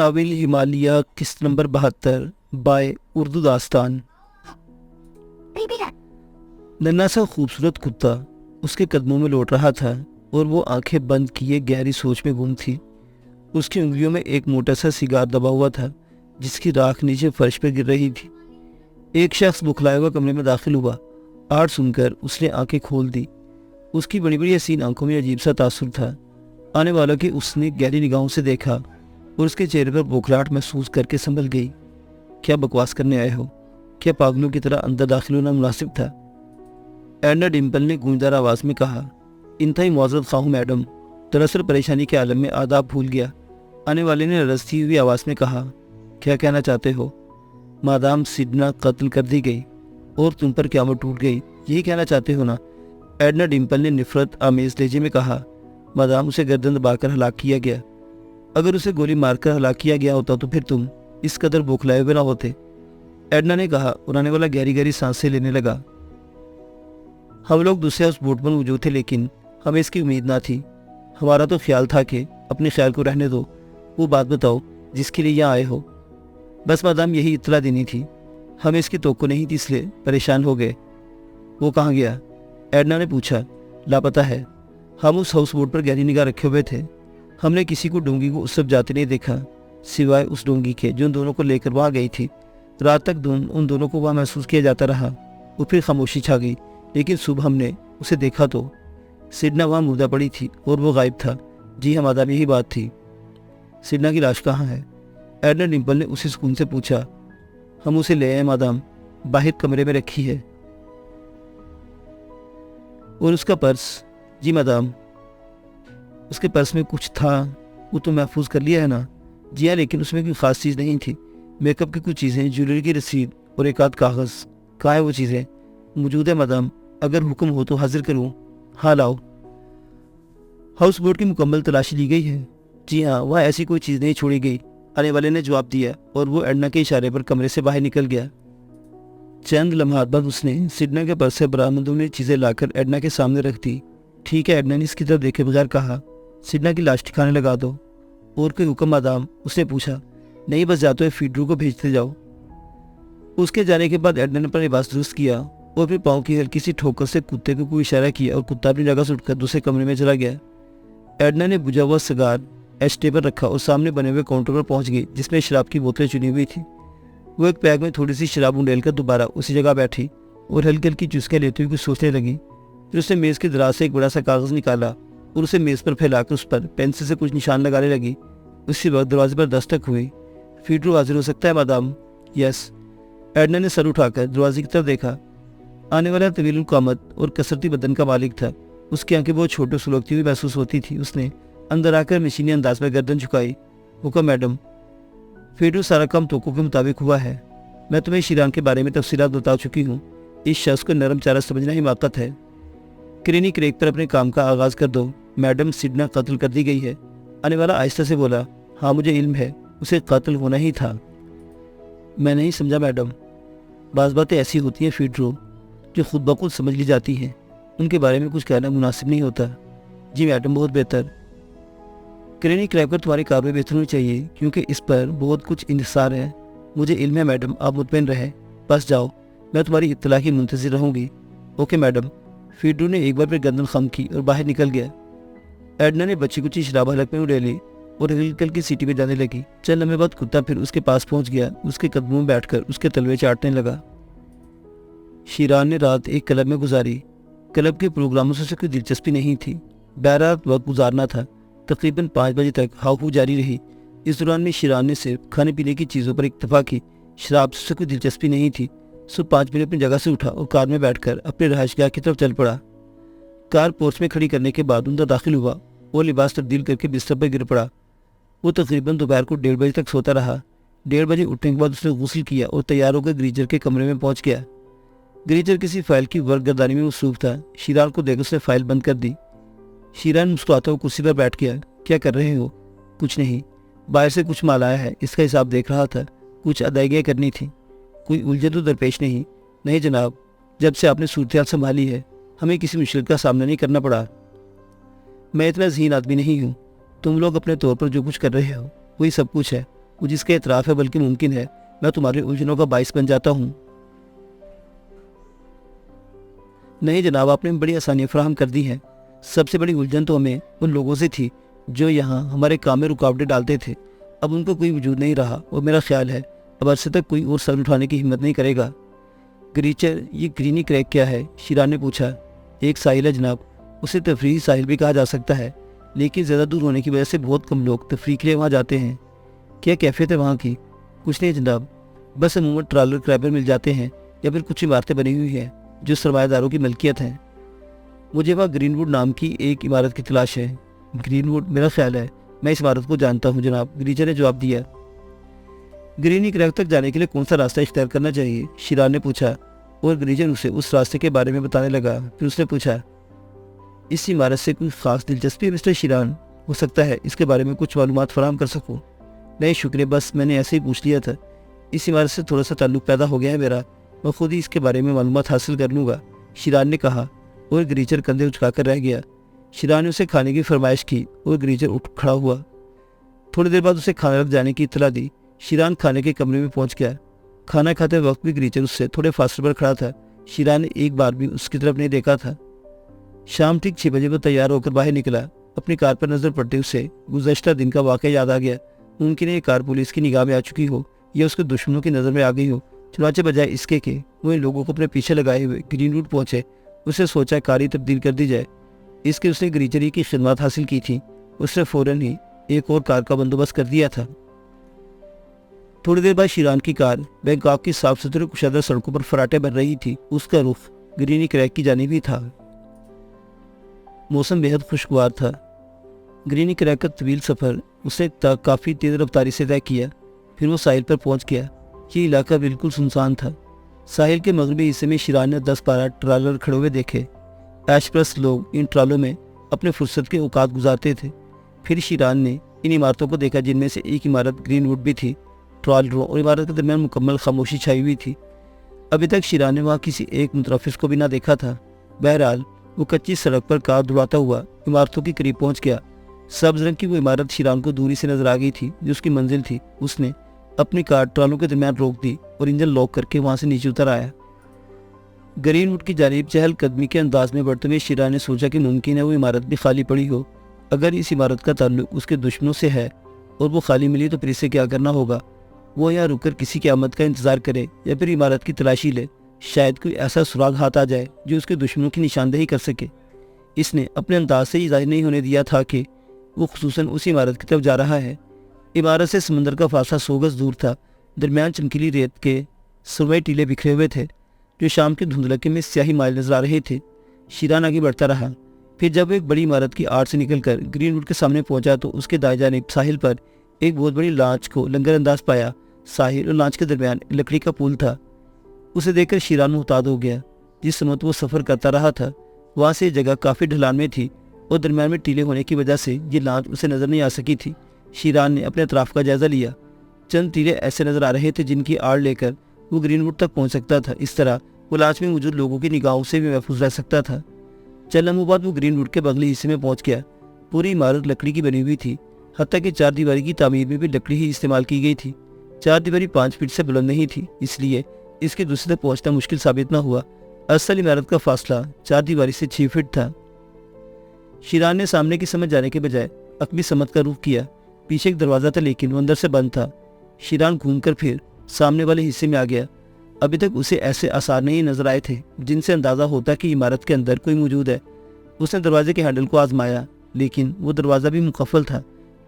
नाविल हिमालय किस्त number 72 bye Urdu दास्तान। नन्हा सा खूबसूरत कुत्ता उसके कदमों में लौट रहा था और वो आंखें बंद किए गहरी सोच में गुम थी। उसकी उंगलियों में एक मोटा सा सिगार दबा हुआ था जिसकी राख नीचे फर्श पर गिर रही थी। एक शख्स बुखलाया हुआ कमरे में दाखिल हुआ। आड़ सुनकर उसने आंखें खोल दी। उसकी बड़ी बड़ी हसीन आंखों में अजीब सा तासुर था। आने वालों की उसने गहरी निगाहों से देखा और उसके चेहरे पर बौखलाहट महसूस करके संभल गई। क्या बकवास करने आए हो? क्या पागलों की तरह अंदर दाखिल होना मुनासिब था? एडना डिम्पल ने गूंजदार आवाज में कहा। इंतहाई मुआज़्ज़त ख्वाह मैडम, दरअसल परेशानी के आलम में आदाब भूल गया। आने वाले ने रसती हुई आवाज़ में कहा। क्या कहना चाहते हो? मादाम सिडना कत्ल कर दी गई और तुम पर क़यामत टूट गई, यही कहना चाहते हो ना? एडना डिम्पल ने नफरत आमेज लहजे में कहा। मादाम, उसे गर्दन दबाकर हलाक किया गया। अगर उसे गोली मारकर हलाक किया गया होता तो फिर तुम इस कदर बौखलाए हुए ना होते, एडना ने कहा और आने वाला गहरी गहरी सांसें लेने लगा। हम लोग दूसरे उस बोट पर मौजूद थे लेकिन हमें इसकी उम्मीद ना थी। हमारा तो ख्याल था कि अपने ख्याल को रहने दो, वो बात बताओ जिसके लिए यहाँ आए हो। बस मादाम, यही इत्तला देनी थी। हमें इसकी तोक्को नहीं थी इसलिए परेशान हो गए। वो कहाँ गया? एडना ने पूछा। लापता है। हम उस हाउस बोट पर गहरी निगाह रखे हुए थे। हमने किसी को डोंगी को उस तरफ जाते नहीं देखा सिवाय उस डोंगी के जो उन दोनों को लेकर वहाँ गई थी। रात तक उन दोनों को वहाँ महसूस किया जाता रहा और फिर खामोशी छा गई। लेकिन सुबह हमने उसे देखा तो सिडना वहाँ मुर्दा पड़ी थी और वो गायब था। जी हाँ मादाम, यही बात थी। सिडना की लाश कहाँ है? एडना डिम्पल ने उसी सुकून से पूछा। हम उसे ले आए मादाम, बाहर कमरे में रखी है। और उसका पर्स? जी मादाम, उसके पर्स में कुछ था, वो तो महफूज कर लिया है ना? जी हाँ, लेकिन उसमें कोई ख़ास चीज़ नहीं थी। मेकअप की कुछ चीज़ें, ज्वेलरी की रसीद और एक आध कागज़। कहाँ है वो चीज़ें? मौजूद है मादाम, अगर हुक्म हो तो हाजिर करूँ? हाँ लाओ। हाउस बोट की मुकम्मल तलाशी ली गई है? जी हाँ, वहाँ ऐसी कोई चीज़ नहीं छोड़ी गई, आने वाले ने जवाब दिया और वो एडना के इशारे पर कमरे से बाहर निकल गया। चंद लम्हात बाद उसने सिडना के पर्स से बरामद हुई चीज़ें लाकर एडना के सामने रख दी। ठीक है, एडना ने इसकी तरफ देखे बगैर कहा। सिडना की लाश ठिकाने लगा दो। और कोई हुक्म मादाम? उसने पूछा। नहीं, बस जाते हुए फीडरू को भेजते जाओ। उसके जाने के बाद एडना ने अपना लिबास दुरुस्त किया और फिर पाँव की हल्की सी ठोकर से कुत्ते को कोई इशारा किया और कुत्ता अपनी जगह से उठकर दूसरे कमरे में चला गया। एडना ने बुझा हुआ सिगार एस्टे पर रखा और सामने बने हुए काउंटर पर पहुंच गई जिसमें शराब की बोतलें चुनी हुई थी। वो एक पैक में थोड़ी सी शराब उंडेल कर दोबारा उसी जगह बैठी और हल्की हल्की चुस्कें लेते हुए कुछ सोचने लगी। फिर उसने मेज़ की दराज से एक बड़ा सा कागज़ निकाला और उसे मेज़ पर फैलाकर उस पर पेंसिल से कुछ निशान लगाने लगी। उसी वक्त दरवाजे पर दस्तक हुई। फीडरू हाजिर हो सकता है मादाम? यस। एडना ने सर उठाकर दरवाजे की तरफ देखा। आने वाला तवील कामत और कसरती बदन का मालिक था। उसकी आंखें बहुत छोटे सुलगती हुई महसूस होती थी। उसने अंदर आकर मशीनी अंदाज में गर्दन झुकाई। हुक्म मैडम? फीडरू, सारा काम तोको के मुताबिक हुआ है। मैं तुम्हें शीरान के बारे में तफसीलात बता चुकी हूँ। इस शख्स को नरम चारा समझना हिमाकत है। क्रेनी क्रेक पर अपने काम का आगाज कर दो। मैडम, सिडना कत्ल कर दी गई है। आने वाला आहिस्ता से बोला। हाँ, मुझे इल्म है, उसे कत्ल होना ही था। मैं नहीं समझा मैडम। बाज़ बातें ऐसी होती हैं फीडरू जो खुद ब खुद समझ ली जाती हैं, उनके बारे में कुछ कहना मुनासिब नहीं होता। जी मैडम, बहुत बेहतर। क्रेनी क्रैक पर तुम्हारी कार्रवाई बेहतर होनी चाहिए क्योंकि इस पर बहुत कुछ इंतजार है। मुझे इल्म है मैडम, आप मुतमईन रहें। बस जाओ, मैं तुम्हारी इत्तला की मुंतज़िर रहूँगी। Okay madam. फीडरू ने एक बार फिर गर्दन खम की और बाहर निकल गया। एडना ने बच्ची कुची शराब हलक में उड़ेली और हल्की हल्की सीटी में जाने लगी। चंद लम्हे बाद कुत्ता फिर उसके पास पहुंच गया। उसके कदमों में बैठकर उसके तलवे चाटने लगा। शीरान ने रात एक क्लब में गुजारी। क्लब के प्रोग्रामों से उसे कोई दिलचस्पी नहीं थी। बहरात वक्त गुजारना था। तकरीबन 5 बजे तक हाउ जारी रही। इस दौरान में शीरान ने सिर्फ खाने पीने की चीज़ों पर इत्तफा की। शराब से कोई दिलचस्पी नहीं थी। सुबह 5 बजे अपनी जगह से उठा और कार में बैठकर अपने रहायशगाह की तरफ चल पड़ा। कार पोर्च में खड़ी करने के बाद अंदर दाखिल हुआ और लिबास तब्दील करके बिस्तर पर गिर पड़ा। वो तकरीबन दोपहर को 1:30 बजे तक सोता रहा। 1:30 बजे उठने के बाद उसने गुस्ल किया और तैयार होकर ग्रीजर के कमरे में पहुंच गया। ग्रीजर किसी फाइल की वर्क गर्दानी में मसरूफ था। शीरान को देख उसने फाइल बंद कर दी। शीरान मुस्कुराता हुआ कुर्सी पर बैठ गया। क्या कर रहे हो? कुछ नहीं, बाहर से कुछ माल आया है, इसका हिसाब देख रहा था। कुछ अदायगियाँ करनी थी। कोई उलझन तो दरपेश नहीं? नहीं जनाब, जब से आपने सूरत संभाली है हमें किसी मुश्किल का सामना नहीं करना पड़ा। मैं इतना ज़हीन आदमी नहीं हूँ। तुम लोग अपने तौर पर जो कुछ कर रहे हो वही सब कुछ है मुझे इसका एतराफ़ है, बल्कि मुमकिन है मैं तुम्हारी उलझनों का बाइस बन जाता हूँ। नहीं जनाब, आपने बड़ी आसानियाँ फराहम कर दी हैं। सबसे बड़ी उलझन तो हमें उन लोगों से थी जो यहाँ हमारे काम में रुकावटें डालते थे। अब उनका कोई वजूद नहीं रहा और मेरा ख्याल है अब अरसे तक कोई और सर उठाने की हिम्मत नहीं करेगा। ग्रीचर, ये ग्रीनी क्रैक क्या है? शिरान ने पूछा। एक साहिल है जनाब, उसे तफरीही साहिल भी कहा जा सकता है, लेकिन ज़्यादा दूर होने की वजह से बहुत कम लोग तफरीह के लिए वहाँ जाते हैं। क्या कैफियत है वहाँ की? कुछ नहीं जनाब, बस अमूमन ट्रालर क्रैबर मिल जाते हैं या फिर कुछ इमारतें बनी हुई हैं जो सरमायादारों की मलकियत हैं। मुझे वहाँ ग्रीनवुड नाम की एक इमारत की तलाश है। ग्रीनवुड? मेरा ख्याल है मैं इस इमारत को जानता हूँ जनाब, ग्रीचर ने जवाब दिया। ग्रीनी क्रैक तक जाने के लिए कौन सा रास्ता इख्तियार करना चाहिए? शिरान ने पूछा और ग्रीचर उसे उस रास्ते के बारे में बताने लगा। फिर उसने पूछा, इस इमारत से कोई ख़ास दिलचस्पी है मिस्टर शिरान? हो सकता है इसके बारे में कुछ मालूमात फराहम कर सकूँ। नहीं शुक्रिया, बस मैंने ऐसे ही पूछ लिया था। इस इमारत से थोड़ा सा ताल्लुक़ पैदा हो गया है मेरा, मैं खुद ही इसके बारे में मालूमात हासिल कर लूँगा, शिरान ने कहा और ग्रीचर कंधे उचकाकर रह गया। शिरान ने उसे खाने की फरमाइश की और ग्रीचर उठ खड़ा हुआ। थोड़ी देर बाद उसे खाना रख जाने की इत्तला दी। शिरान खाने के कमरे में पहुंच गया। खाना खाते वक्त भी ग्रीचर उससे थोड़े फासले पर खड़ा था। शिरान ने एक बार भी उसकी तरफ नहीं देखा था। शाम ठीक 6 बजे वो तैयार होकर बाहर निकला। अपनी कार पर नजर पड़ते उसे गुज़श्ता दिन का वाक़या याद आ गया। मुमकिन है ये कार पुलिस की निगाह में आ चुकी हो या उसके दुश्मनों की नज़र में आ गई हो। चुनाचे बजाय इसके कि वो इन लोगों को अपने पीछे लगाए हुए ग्रीनवुड पहुंचे, उसे सोचा कार ही तब्दील कर दी जाए। इसके उसने ग्रीचरी की खिदमत हासिल की थी। उसने फ़ौरन ही एक और कार का बंदोबस्त कर दिया था। थोड़ी देर बाद शिरान की कार बैंकॉक की साफ सुथरी कुशादा सड़कों पर फराटे बन रही थी। उसका रुख ग्रीनी क्रैक की जानिब ही था। मौसम बेहद खुशगवार था। ग्रीनी क्रैक का तवील सफ़र उसने काफ़ी तेज़ रफ्तारी से तय किया। फिर वो साहिल पर पहुंच गया। ये इलाका बिल्कुल सुनसान था। साहिल के मगरबी हिस्से में शिरान ने 10-12 ट्रालर खड़े हुए देखे। ऐशप्रस्त लोग इन ट्रालों में अपने फुर्सत के औकात गुजारते थे। फिर शिरान ने इन इमारतों को देखा जिनमें से एक इमारत ग्रीनवुड भी थी। ट्रालरों और इमारत के दरमियान मुकम्मल खामोशी छाई हुई थी। अभी तक शिरान ने वहाँ किसी एक मुतरफिस को भी ना देखा था। बहरहाल वो कच्ची सड़क पर कार दौड़ाता हुआ इमारतों के करीब पहुँच गया। सब्ज रंग की वो इमारत शिरान को दूरी से नजर आ गई थी जो उसकी मंजिल थी। उसने अपनी कार ट्रालों के दरमियान रोक दी और इंजन लॉक करके वहाँ से नीचे उतर आया। ग्रीनवुड की जानिब चहलकदमी के अंदाज में बढ़ते हुए शिरान ने सोचा कि मुमकिन है वो इमारत भी खाली पड़ी हो। अगर इस इमारत का ताल्लुक उसके दुश्मनों से है और वो खाली मिली तो फिर इसे क्या करना होगा? वो यहाँ रुककर किसी की आमद का इंतजार करे या फिर इमारत की तलाशी ले। शायद कोई ऐसा सुराग हाथ आ जाए जो उसके दुश्मनों की निशानदेही कर सके। इसने अपने अंदाज से ही जाहिर नहीं होने दिया था कि वो खुसूसन उस इमारत की तरफ जा रहा है। इमारत से समंदर का फासला 100 गज दूर था। दरमियान चमकीली रेत के सुरमई टीले बिखरे हुए थे जो शाम के धुंधलके में स्याही माइल नजर आ रहे थे। शिरान आगे बढ़ता रहा। फिर जब वो एक बड़ी इमारत की आड़ से निकलकर ग्रीनवुड के सामने पहुंचा तो उसके दाएं जानिब साहिल पर एक बहुत बड़ी लांच को लंगर अंदाज पाया। साहिल और लांच के दरमियान लकड़ी का पुल था। उसे देखकर शिरान मुहताद हो गया। जिस समय वो सफ़र करता रहा था वहाँ से जगह काफ़ी ढलान में थी और दरमियान में टीले होने की वजह से ये लांच उसे नज़र नहीं आ सकी थी। शिरान ने अपने अतराफ़ का जायज़ा लिया। चंद टीले ऐसे नज़र आ रहे थे जिनकी आड़ लेकर वो ग्रीनवुड तक पहुँच सकता था। इस तरह वो लांच में मौजूद लोगों की निगाहों से भी महफूज रह सकता था। चंद लम्हों बाद वो ग्रीनवुड के बगली हिस्से में पहुँच गया। पूरी इमारत लकड़ी की बनी हुई थी। हत्ता कि 4 दीवारी की तामीर में भी लकड़ी ही इस्तेमाल की गई थी। 4 दीवारी 5 फीट से बुलंद नहीं थी, इसलिए इसके दूसरे तक पहुंचना मुश्किल साबित न हुआ। असल इमारत का फासला 4 दीवारी से 6 फीट था। शिरान ने सामने की समझ जाने के बजाय अकबी समत का रुख किया। पीछे एक दरवाज़ा था लेकिन वो अंदर से बंद था। शिरान घूमकर फिर सामने वाले हिस्से में आ गया। अभी तक उसे ऐसे आसार नहीं नजर आए थे जिनसे अंदाज़ा होता कि इमारत के अंदर कोई मौजूद है। उसने दरवाजे के हैंडल को आजमाया लेकिन वो दरवाज़ा भी मुकफ़ल था।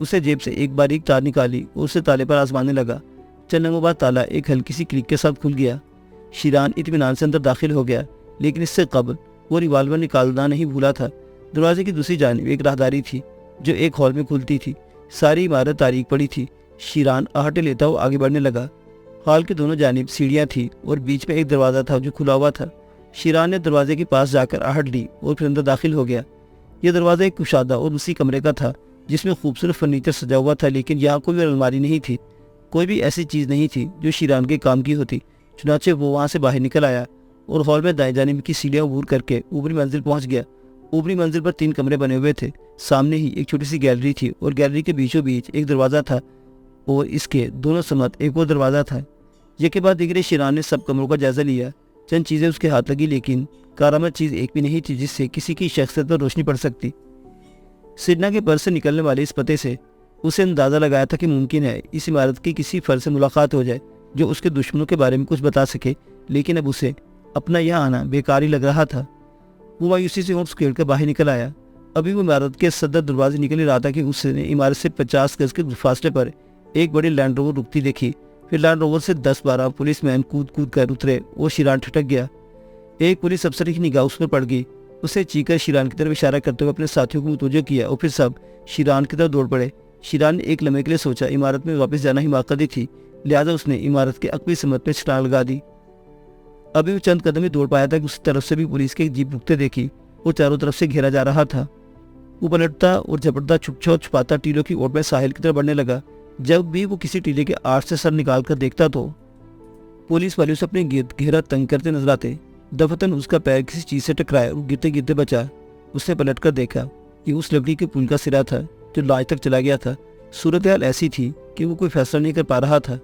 उसे जेब से एक बारीक तार निकाली और उसे ताले पर आजमाने लगा। चंद लम्हों बाद ताला एक हल्की सी क्लिक के साथ खुल गया। शिरान इत्मीनान से अंदर दाखिल हो गया लेकिन इससे कबल वो रिवाल्वर निकालना नहीं भूला था। दरवाजे की दूसरी जानिब एक राहदारी थी जो एक हॉल में खुलती थी। सारी इमारत तारीक पड़ी थी। शिरान आहटे लेता हुआ आगे बढ़ने लगा। हॉल के दोनों जानिब सीढ़ियाँ थी और बीच में एक दरवाज़ा था जो खुला हुआ था। शिरान ने दरवाजे के पास जाकर आहट ली और फिर अंदर दाखिल हो गया। यह दरवाज़ा एक कुशादा और उसी कमरे का था जिसमें खूबसूरत फर्नीचर सजा हुआ था, लेकिन यहाँ कोई अलमारी नहीं थी। कोई भी ऐसी चीज़ नहीं थी जो शिरान के काम की होती। चुनाचे वो वहाँ से बाहर निकल आया और हॉल में दाएं जानिब की सीढ़ियाँ अबूर करके ऊपरी मंजिल पहुँच गया। ऊपरी मंजिल पर 3 कमरे बने हुए थे। सामने ही एक छोटी सी गैलरी थी और गैलरी के बीचों बीच एक दरवाज़ा था। और इसके दोनों समत एक और दरवाज़ा था। ये के बाद दिगरे शिरान ने सब कमरों का जायजा लिया। चंद चीज़ें उसके हाथ लगी, लेकिन कारामद चीज़ एक भी नहीं थी जिससे किसी की शख्सियत पर रोशनी पड़ सकती। सिडना के पर्स से निकलने वाले इस पते से उसे अंदाज़ा लगाया था कि मुमकिन है इस इमारत की किसी फर्द से मुलाकात हो जाए जो उसके दुश्मनों के बारे में कुछ बता सके, लेकिन अब उसे अपना यहाँ आना बेकार ही लग रहा था। वो मायूसी से होम्स खेल कर बाहर निकल आया। अभी वो इमारत के सदर दरवाजे निकल ही रहा था कि उसने इमारत से 50 गज के फासले पर एक बड़ी लैंड रोवर रुकती देखी। फिर लैंड रोवर से 10-12 पुलिसमैन कूद कूद कर उतरे और शिरान ठिठक गया। एक पुलिस अफसर की निगाह उस पर पड़ गई। उसे चीखकर शिरान की तरफ इशारा करते हुए अपने साथियों को मुतवज्जो किया और फिर सब शिरान की तरफ दौड़ पड़े। शिरान ने एक लम्हे के लिए सोचा इमारत में वापस जाना ही माकदी थी, लिहाजा उसने इमारत के अकबी समत में छलांग लगा दी। अभी वो चंद कदम ही दौड़ पाया था कि उस तरफ से भी पुलिस की एक जीप रुकते देखी और चारों तरफ से घेरा जा रहा था। वो पलटता और झपटता छुपाता टीलों की ओर में साहिल की तरफ बढ़ने लगा। जब भी वो किसी टीले के आड़ से सर निकाल कर देखता तो पुलिस वाले उसे अपने घेरा तंग करते नजर आते। दफतन उसका पैर किसी चीज से टकराया और गिरते गिरते बचा। उसने पलट कर देखा कि उस लकड़ी के पुल का सिरा था जो लाज तक चला गया था। सूरत हाल ऐसी थी कि वो कोई फैसला नहीं कर पा रहा था।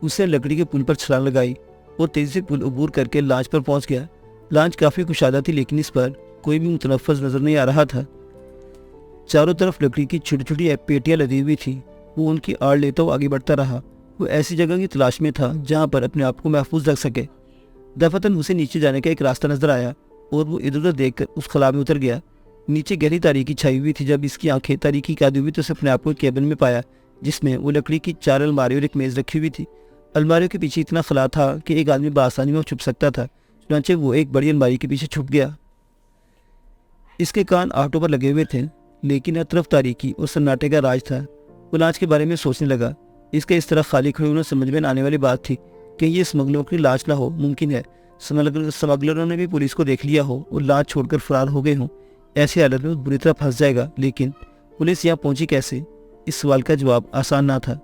उसने लकड़ी के पुल पर छलांग लगाई और तेजी से पुल अबूर करके लांच पर पहुंच गया। लांच काफी कुशादा थी, लेकिन इस पर कोई भी मुतनफ़्फ़िज़ नजर नहीं आ रहा था। चारों तरफ लकड़ी की छोटी छोटी पेटियां लदी हुई थी। वो उनकी आड़ लेता हुआ आगे बढ़ता रहा। वो ऐसी जगह की तलाश में था जहाँ पर अपने आप को महफूज रख सके। दफतन उसे नीचे जाने का एक रास्ता नजर आया और वो इधर उधर देखकर उस खला में उतर गया। नीचे गहरी तारीकी छाई हुई थी। जब इसकी आंखें तारीकी कादी हुई तो उसे अपने आप को केबिन में पाया जिसमें वो लकड़ी की 4 अलमारी और एक मेज रखी हुई थी। अलमारियों के पीछे इतना खला था कि एक आदमी बआसानी में छुप सकता था। चुनांचे वो एक बड़ी अलमारी के पीछे छुप गया। इसके कान आहटों पर लगे हुए थे, लेकिन हर तरफ तारीकी और सन्नाटे का राज था। वो लाश के बारे में सोचने लगा। इसके इस तरह खाली खड़े होने समझ में आने वाली बात थी कि ये स्मगलरों की लाश ना हो। मुमकिन है स्मगलरों ने भी पुलिस को देख लिया हो और लाश छोड़कर फरार हो गए हों। ऐसी हालत में वो बुरी तरह फंस जाएगा। लेकिन पुलिस यहाँ पहुंची कैसे? इस सवाल का जवाब आसान ना था।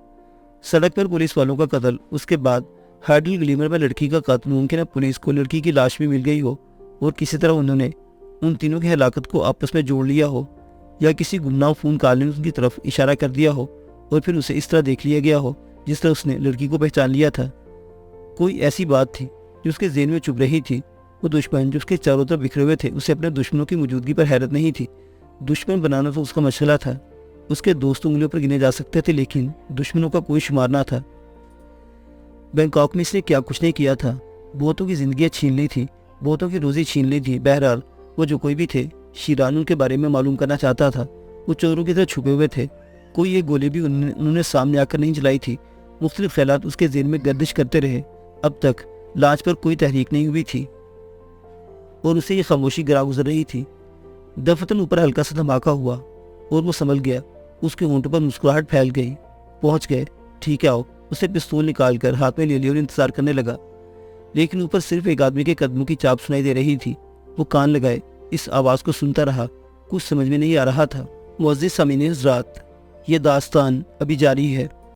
सड़क पर पुलिस वालों का कत्ल, उसके बाद हार्डल ग्लीमर में लड़की का कत्ल। मुमकिन है पुलिस को लड़की की लाश भी मिल गई हो और किसी तरह उन्होंने उन तीनों की हलाकत को आपस में जोड़ लिया हो, या किसी गुमनाह खून काल ने उनकी तरफ इशारा कर दिया हो और फिर उसे इस तरह देख लिया गया हो जिस तरह उसने लड़की को पहचान लिया था। कोई ऐसी बात थी जो उसके ज़हन में चुभ रही थी। वो दुश्मन जो उसके चारों तरफ बिखरे हुए थे, उसे अपने दुश्मनों की मौजूदगी पर हैरत नहीं थी। दुश्मन बनाना तो उसका मसला था। उसके दोस्त उंगलियों पर गिने जा सकते थे, लेकिन दुश्मनों का कोई शुमार ना था। बैंकॉक में इसने क्या कुछ नहीं किया था। बहुतों की जिंदगियां छीन ली थी, बहुतों की रोजी छीन ली थी। बहरहाल वो जो कोई भी थे, शिरान उनके बारे में मालूम करना चाहता था। वो चोरों की तरह छुपे हुए थे। कोई एक गोली भी उन्होंने सामने आकर नहीं चलाई थी। मुख्तलिफ ख्यालात उसके ज़हन में गर्दिश करते रहे। अब तक लाज पर कोई तहरीक नहीं हुई थी और उसे ये खामोशी गिरा गुजर रही थी। दफतन ऊपर हल्का सा धमाका हुआ और वो संभल गया। उसके होंठों पर मुस्कुराहट फैल गई। पहुंच गए, ठीक है आओ। उसे पिस्तौल निकाल कर हाथ में ले लिया और इंतजार करने लगा, लेकिन ऊपर सिर्फ एक आदमी के कदमों की चाप सुनाई दे रही थी। वो कान लगाए, इस आवाज को सुनता रहा। कुछ समझ में नहीं आ रहा था। मुअज़्ज़िज़ सामीन हज़रात, ये दास्तान अभी जारी है।